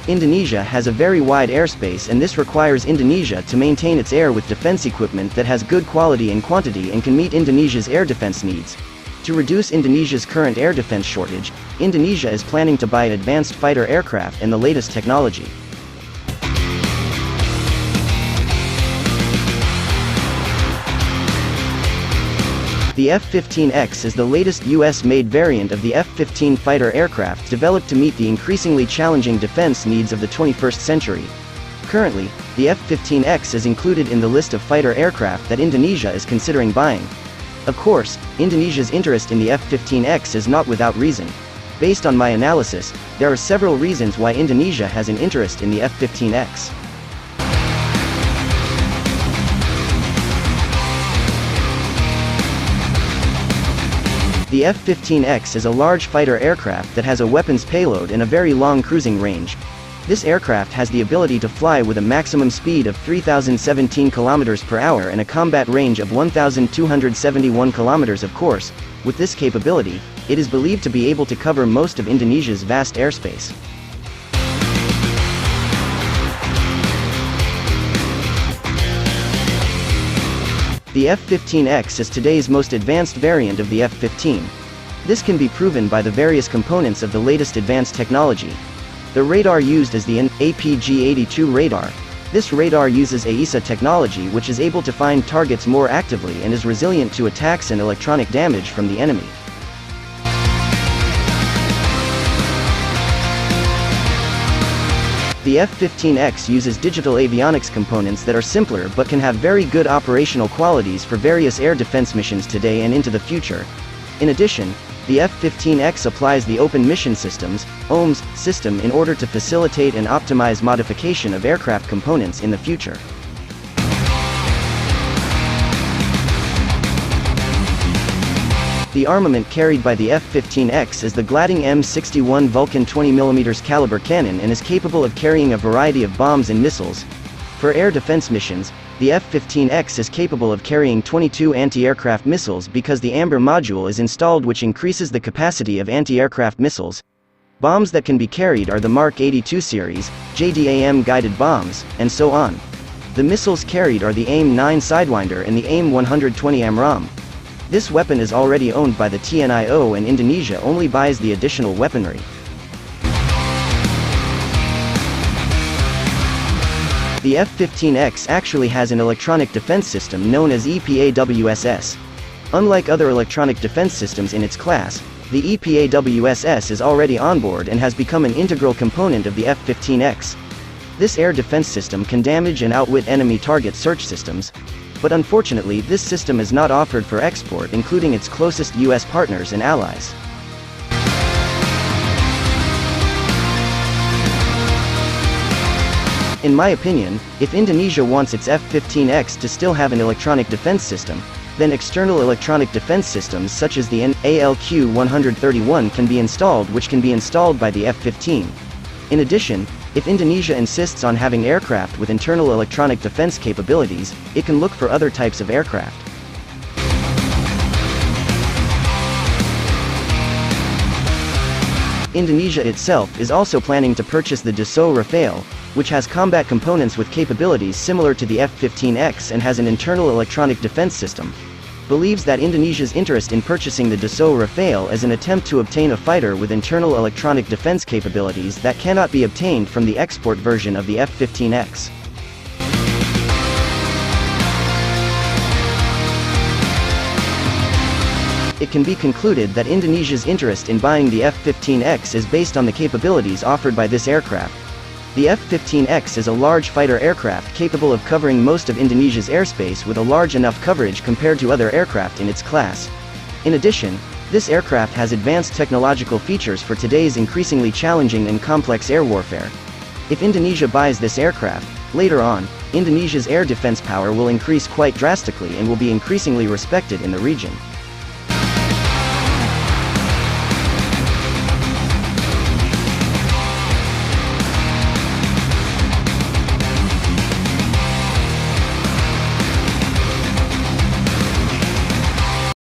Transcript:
Indonesia has a very wide airspace, and this requires Indonesia to maintain its air with defense equipment that has good quality and quantity and can meet Indonesia's air defense needs. To reduce Indonesia's current air defense shortage, Indonesia is planning to buy advanced fighter aircraft and the latest technology. The F-15EX is the latest US-made variant of the F-15 fighter aircraft developed to meet the increasingly challenging defense needs of the 21st century. Currently, the F-15EX is included in the list of fighter aircraft that Indonesia is considering buying. Of course, Indonesia's interest in the F-15EX is not without reason. Based on my analysis, there are several reasons why Indonesia has an interest in the F-15EX. The F-15EX is a large fighter aircraft that has a weapons payload and a very long cruising range. This aircraft has the ability to fly with a maximum speed of 3,017 km per hour and a combat range of 1,271 km. Of course, with this capability, it is believed to be able to cover most of Indonesia's vast airspace. The F-15EX is today's most advanced variant of the F-15. This can be proven by the various components of the latest advanced technology. The radar used is the APG-82 radar. This radar uses AESA technology, which is able to find targets more actively and is resilient to attacks and electronic damage from the enemy. The F-15EX uses digital avionics components that are simpler but can have very good operational qualities for various air defense missions today and into the future. In addition, the F-15EX applies the Open Mission Systems (OMS) system in order to facilitate and optimize modification of aircraft components in the future. The armament carried by the F-15EX is the Glading M61 Vulcan 20mm caliber cannon and is capable of carrying a variety of bombs and missiles. For air defense missions, the F-15EX is capable of carrying 22 anti-aircraft missiles because the Amber module is installed, which increases the capacity of anti-aircraft missiles. Bombs that can be carried are the Mark 82 series, JDAM guided bombs, and so on. The missiles carried are the AIM-9 Sidewinder and the AIM-120 AMRAAM. This weapon is already owned by the TNIO, and Indonesia only buys the additional weaponry. The F-15EX actually has an electronic defense system known as EPAWSS. Unlike other electronic defense systems in its class, the EPAWSS is already on board and has become an integral component of the F-15EX. This air defense system can damage and outwit enemy target search systems. But unfortunately, this system is not offered for export, including its closest US partners and allies. In my opinion, if Indonesia wants its F-15EX to still have an electronic defense system, then external electronic defense systems such as the ALQ-131 can be installed, which can be installed by the F-15. In addition, if Indonesia insists on having aircraft with internal electronic defense capabilities, it can look for other types of aircraft. Indonesia itself is also planning to purchase the Dassault Rafale, which has combat components with capabilities similar to the F-15EX and has an internal electronic defense system. Believes that Indonesia's interest in purchasing the Dassault Rafale is an attempt to obtain a fighter with internal electronic defense capabilities that cannot be obtained from the export version of the F-15EX. It can be concluded that Indonesia's interest in buying the F-15EX is based on the capabilities offered by this aircraft. The F-15EX is a large fighter aircraft capable of covering most of Indonesia's airspace with a large enough coverage compared to other aircraft in its class. In addition, this aircraft has advanced technological features for today's increasingly challenging and complex air warfare. If Indonesia buys this aircraft, later on, Indonesia's air defense power will increase quite drastically and will be increasingly respected in the region.